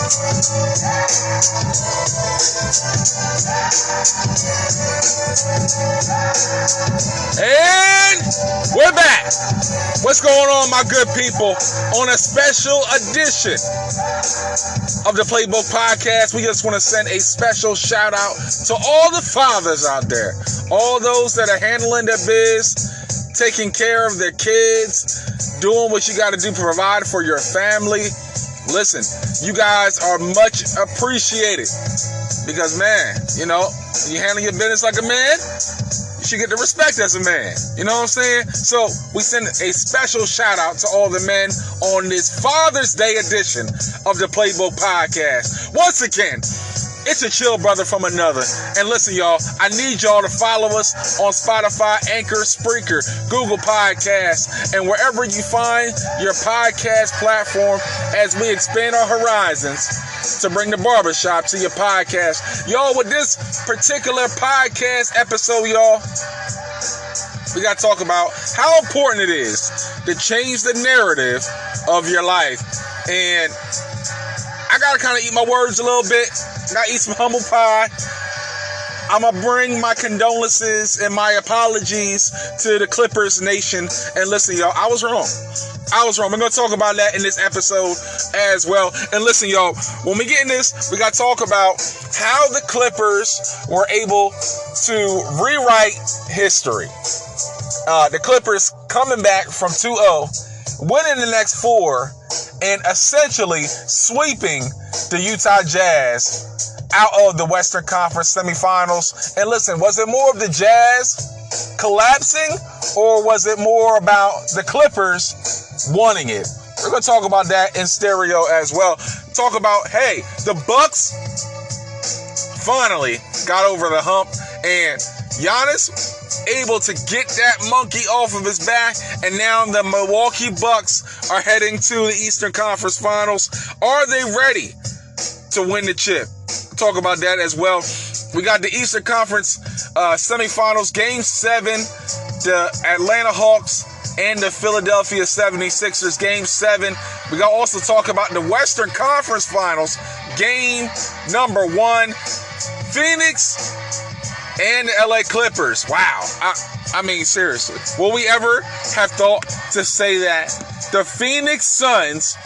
And we're back. What's going on, my good people? On a special edition of the Playbook Podcast, we just want to send a special shout out to all the fathers out there, all those that are handling their biz, taking care of their kids, doing what you got to do to provide for your family. Listen, you guys are much appreciated because, man, you know, you handle your business like a man, you should get the respect as a man. You know what I'm saying? So we send a special shout out to all the men on this Father's Day edition of the Playbook Podcast. Once again, it's a chill brother from another. And listen, y'all, I need y'all to follow us on Spotify, Anchor, Spreaker, Google Podcasts, and wherever you find your podcast platform as we expand our horizons to bring the barbershop to your podcast. Y'all, with this particular podcast episode, y'all, we got to talk about how important it is to change the narrative of your life. And I got to kind of eat my words a little bit. Gotta eat some humble pie. I'm gonna bring my condolences and my apologies to the Clippers nation. And listen, y'all, I was wrong. We're gonna talk about that in this episode as well. And listen, y'all, when we get in this, we gotta talk about how the Clippers were able to rewrite history. The Clippers coming back from 2-0, winning the next 4, and essentially sweeping the Utah Jazz out of the Western Conference semifinals. And listen, was it more of the Jazz collapsing, or was it more about the Clippers wanting it? We're going to talk about that in stereo as well. Talk about, hey, the Bucks finally got over the hump, and Giannis able to get that monkey off of his back, and now the Milwaukee Bucks are heading to the Eastern Conference Finals. Are they ready to win the chip? Talk about that as well. We got the Eastern Conference semifinals, Game 7, the Atlanta Hawks and the Philadelphia 76ers, Game 7. We got to also talk about the Western Conference Finals, Game number 1, Phoenix and the LA Clippers. Wow. I mean, seriously. Will we ever have thought to say that the Phoenix Suns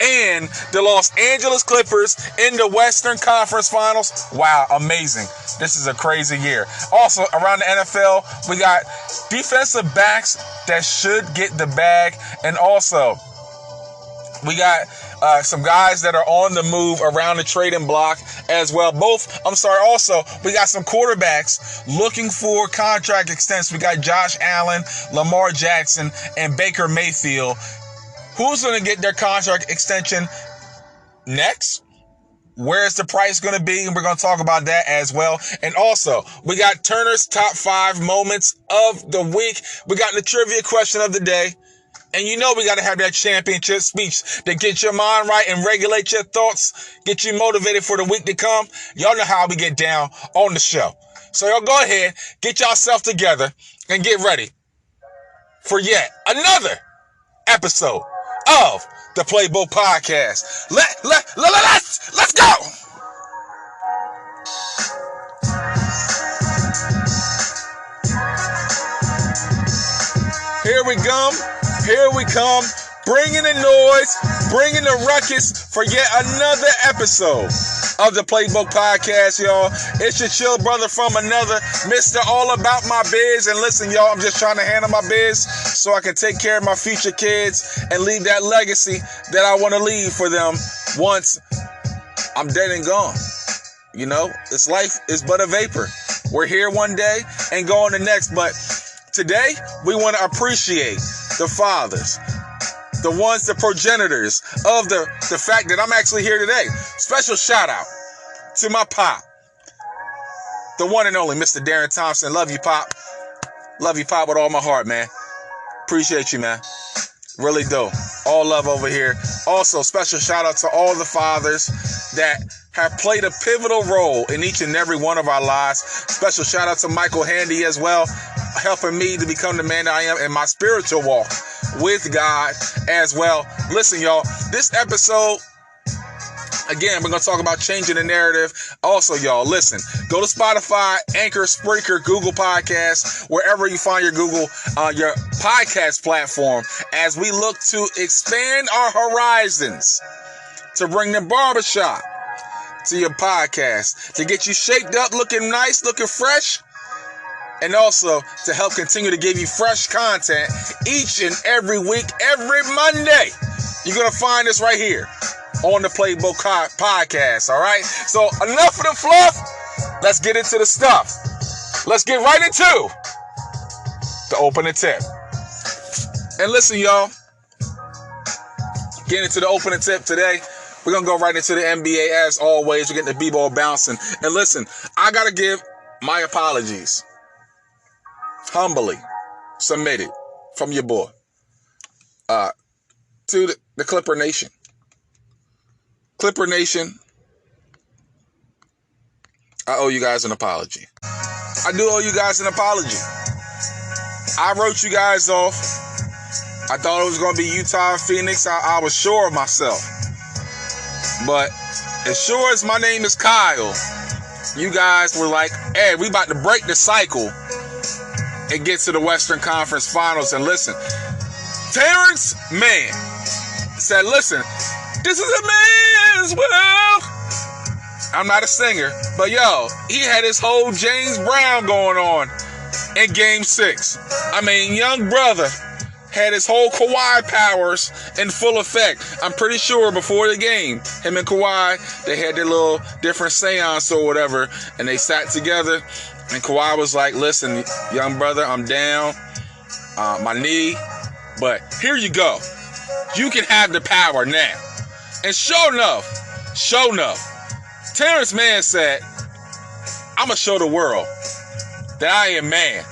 and the Los Angeles Clippers in the Western Conference Finals? Wow, amazing. This is a crazy year. Also, around the NFL, we got defensive backs that should get the bag. And also, we got some guys that are on the move around the trading block as well. Also, we got some quarterbacks looking for contract extensions. We got Josh Allen, Lamar Jackson, and Baker Mayfield. Who's going to get their contract extension next? Where's the price going to be? And we're going to talk about that as well. And also, we got Turner's top 5 moments of the week. We got the trivia question of the day. And you know we got to have that championship speech to get your mind right and regulate your thoughts, get you motivated for the week to come. Y'all know how we get down on the show. So y'all go ahead, get yourself together, and get ready for yet another episode of the Playbook Podcast. Let's go! Here we come, bringing the noise, bringing the ruckus for yet another episode of the Playbook Podcast, y'all. It's your chill brother from another, Mr. All About My Biz. And listen, y'all, I'm just trying to handle my biz so I can take care of my future kids and leave that legacy that I want to leave for them once I'm dead and gone. You know, this life is but a vapor. We're here one day and gone the next, but today, we want to appreciate the fathers, the ones, the progenitors of the fact that I'm actually here today. Special shout out to my pop, the one and only Mr. Darren Thompson. Love you, Pop. Love you, Pop, with all my heart, man. Appreciate you, man. Really do. All love over here. Also, special shout out to all the fathers that have played a pivotal role in each and every one of our lives. Special shout out to Michael Handy as well, helping me to become the man that I am in my spiritual walk with God as well. Listen, y'all, this episode Again, we're going to talk about changing the narrative. Also, y'all, listen, go to Spotify, Anchor, Spreaker, Google Podcasts, wherever you find your your podcast platform, as we look to expand our horizons to bring the barbershop to your podcast, to get you shaped up, looking nice, looking fresh, and also to help continue to give you fresh content each and every week, every Monday. You're going to find us right here on the Playbook Podcast, all right? So enough of the fluff. Let's get into the stuff. Let's get right into the opening tip. And listen, y'all, getting into the opening tip today, we're going to go right into the NBA as always. We're getting the B-ball bouncing. And listen, I got to give my apologies, humbly submitted from your boy, to the Clipper Nation. Clipper Nation, I owe you guys an apology. I do owe you guys an apology. I wrote you guys off. I thought it was going to be Utah and Phoenix. I was sure of myself. But as sure as my name is Kyle, you guys were like, hey, we about to break the cycle and get to the Western Conference Finals. And listen, Terrence Mann said, listen, this is a man's world. I'm not a singer, but yo, he had his whole James Brown going on in Game 6. I mean, young brother had his whole Kawhi powers in full effect. I'm pretty sure before the game, him and Kawhi, they had their little different seance or whatever, and they sat together, and Kawhi was like, listen, young brother, I'm down, my knee, but here you go. You can have the power now. And sure enough, Terrence Mann said, I'm going to show the world that I am man.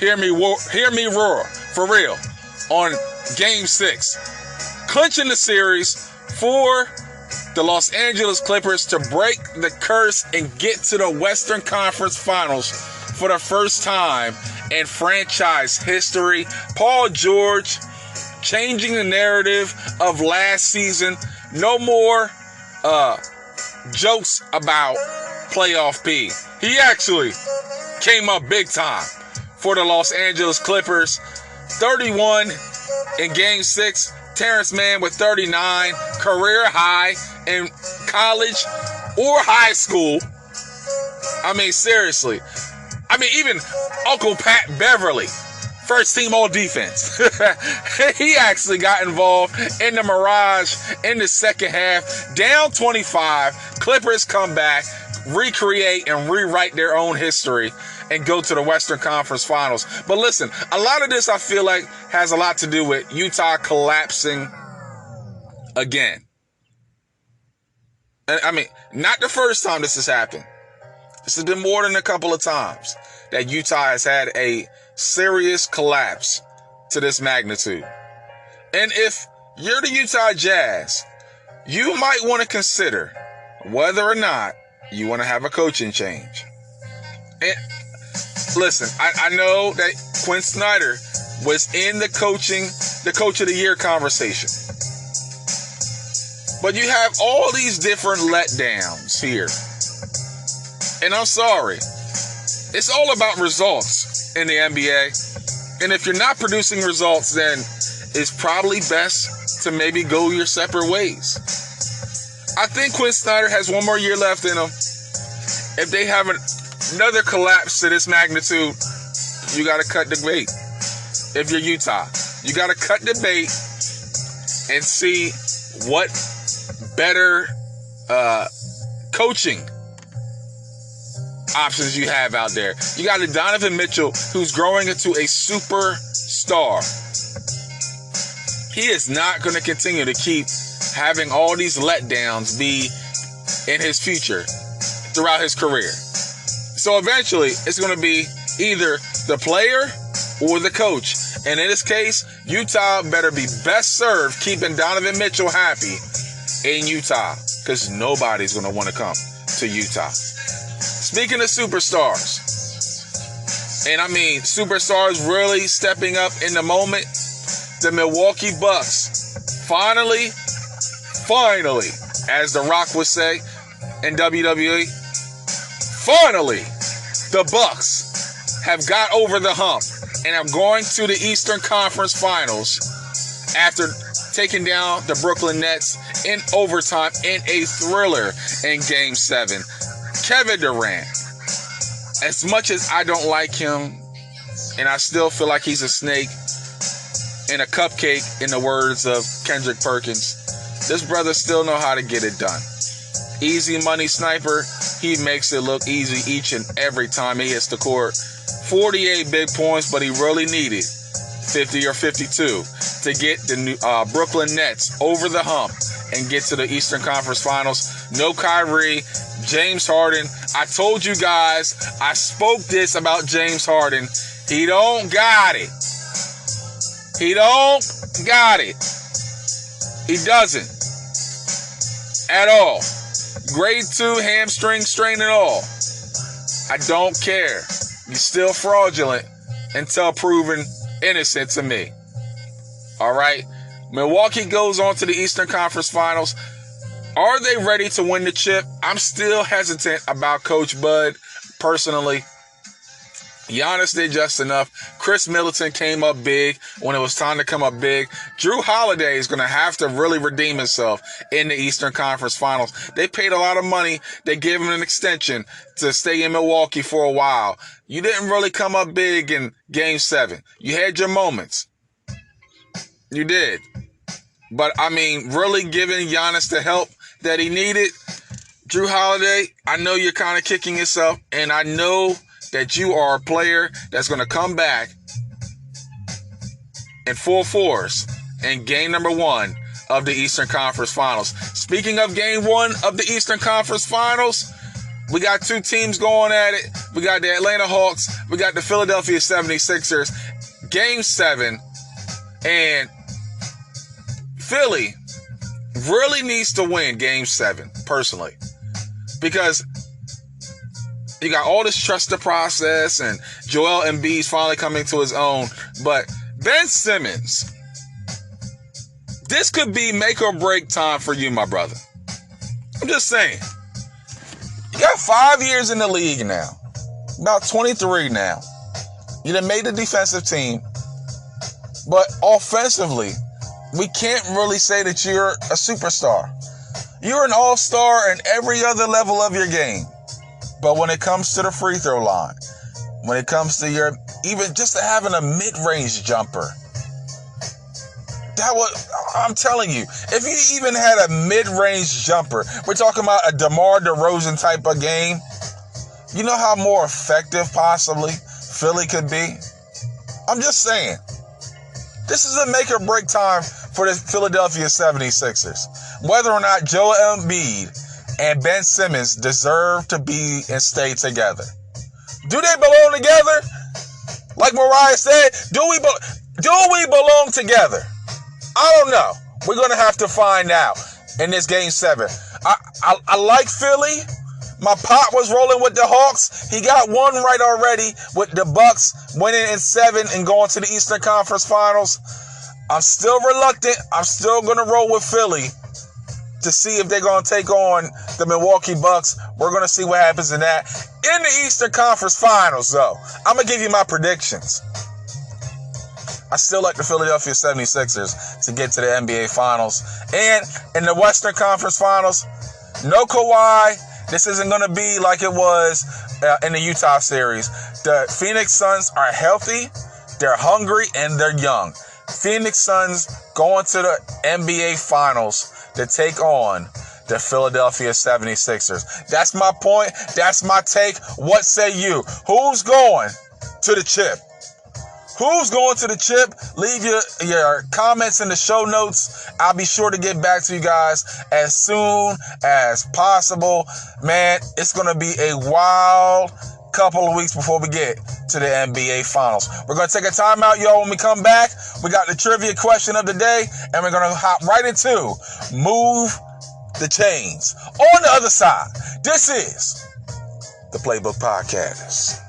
Hear me roar, for real, on Game 6. Clinching the series for the Los Angeles Clippers to break the curse and get to the Western Conference Finals for the first time in franchise history. Paul George changing the narrative of last season. No more jokes about playoff P. He actually came up big time for the Los Angeles Clippers. 31 in Game 6. Terrence Mann with 39. Career high in college or high school. I mean, seriously. I mean, even Uncle Pat Beverly, first team all defense. He actually got involved in the Mirage in the second half. Down 25. Clippers come back, recreate and rewrite their own history and go to the Western Conference Finals. But listen, a lot of this I feel like has a lot to do with Utah collapsing again. And I mean, not the first time this has happened. This has been more than a couple of times that Utah has had a serious collapse to this magnitude. And if you're the Utah Jazz, you might want to consider whether or not you want to have a coaching change. And listen, I know that Quinn Snyder was in the coach of the year conversation. But you have all these different letdowns here. And I'm sorry, it's all about results in the NBA. And if you're not producing results, then it's probably best to maybe go your separate ways. I think Quinn Snyder has one more year left in him. If they have another collapse to this magnitude, you got to cut the bait. If you're Utah, you got to cut the bait and see what better coaching options you have out there. You got a Donovan Mitchell who's growing into a superstar. He is not going to continue to keep having all these letdowns be in his future throughout his career. So eventually, it's going to be either the player or the coach. And in this case, Utah better be best served keeping Donovan Mitchell happy in Utah, because nobody's going to want to come to Utah. Speaking of superstars, and I mean superstars really stepping up in the moment, the Milwaukee Bucks finally As The Rock would say in WWE, finally, the Bucks have got over the hump and are going to the Eastern Conference Finals after taking down the Brooklyn Nets in overtime in a thriller in Game 7. Kevin Durant, as much as I don't like him, and I still feel like he's a snake and a cupcake, in the words of Kendrick Perkins, this brother still know how to get it done. Easy money sniper. He makes it look easy each and every time he hits the court. 48 big points, but he really needed 50 or 52 to get the Brooklyn Nets over the hump and get to the Eastern Conference Finals. No Kyrie, James Harden. I told you guys, I spoke this about James Harden. He don't got it. He don't got it. He doesn't. At all. Grade 2 hamstring strain and all. I don't care. You're still fraudulent until proven innocent to me. All right. Milwaukee goes on to the Eastern Conference Finals. Are they ready to win the chip? I'm still hesitant about Coach Bud personally. Giannis did just enough. Chris Middleton came up big when it was time to come up big. Drew Holiday is going to have to really redeem himself in the Eastern Conference Finals. They paid a lot of money. They gave him an extension to stay in Milwaukee for a while. You didn't really come up big in Game 7. You had your moments. You did. But, I mean, really giving Giannis the help that he needed. Drew Holiday, I know you're kind of kicking yourself, and I know that you are a player that's going to come back in full force in game number 1 of the Eastern Conference Finals. Speaking of game 1 of the Eastern Conference Finals, we got 2 teams going at it. We got the Atlanta Hawks. We got the Philadelphia 76ers. Game 7. And Philly really needs to win game 7, personally. Because you got all this trust the process, and Joel Embiid's finally coming to his own. But Ben Simmons, this could be make or break time for you, my brother. I'm just saying. You got 5 years in the league now. About 23 now. You done made the defensive team. But offensively, we can't really say that you're a superstar. You're an all-star in every other level of your game. But when it comes to the free throw line, when it comes to your, even just having a mid-range jumper, I'm telling you, if you even had a mid-range jumper, we're talking about a DeMar DeRozan type of game, you know how more effective possibly Philly could be? I'm just saying. This is a make or break time for the Philadelphia 76ers. Whether or not Joel Embiid and Ben Simmons deserve to be and stay together. Do they belong together? Like Mariah said, do we belong together? I don't know. We're going to have to find out in this game 7. I like Philly. My pot was rolling with the Hawks. He got one right already with the Bucks winning in 7 and going to the Eastern Conference Finals. I'm still reluctant. I'm still going to roll with Philly to see if they're going to take on the Milwaukee Bucks. We're going to see what happens in that. In the Eastern Conference Finals, though, I'm going to give you my predictions. I still like the Philadelphia 76ers to get to the NBA Finals. And in the Western Conference Finals, no Kawhi. This isn't going to be like it was in the Utah series. The Phoenix Suns are healthy, they're hungry, and they're young. Phoenix Suns going to the NBA Finals to take on the Philadelphia 76ers. That's my point. That's my take. What say you? Who's going to the chip? Who's going to the chip? Leave your comments in the show notes. I'll be sure to get back to you guys as soon as possible. Man, it's going to be a wild couple of weeks before we get to the NBA Finals. We're going to take a timeout, y'all. When we come back, we got the trivia question of the day, and we're going to hop right into Move the Chains. On the other side, this is the Playbook Podcast.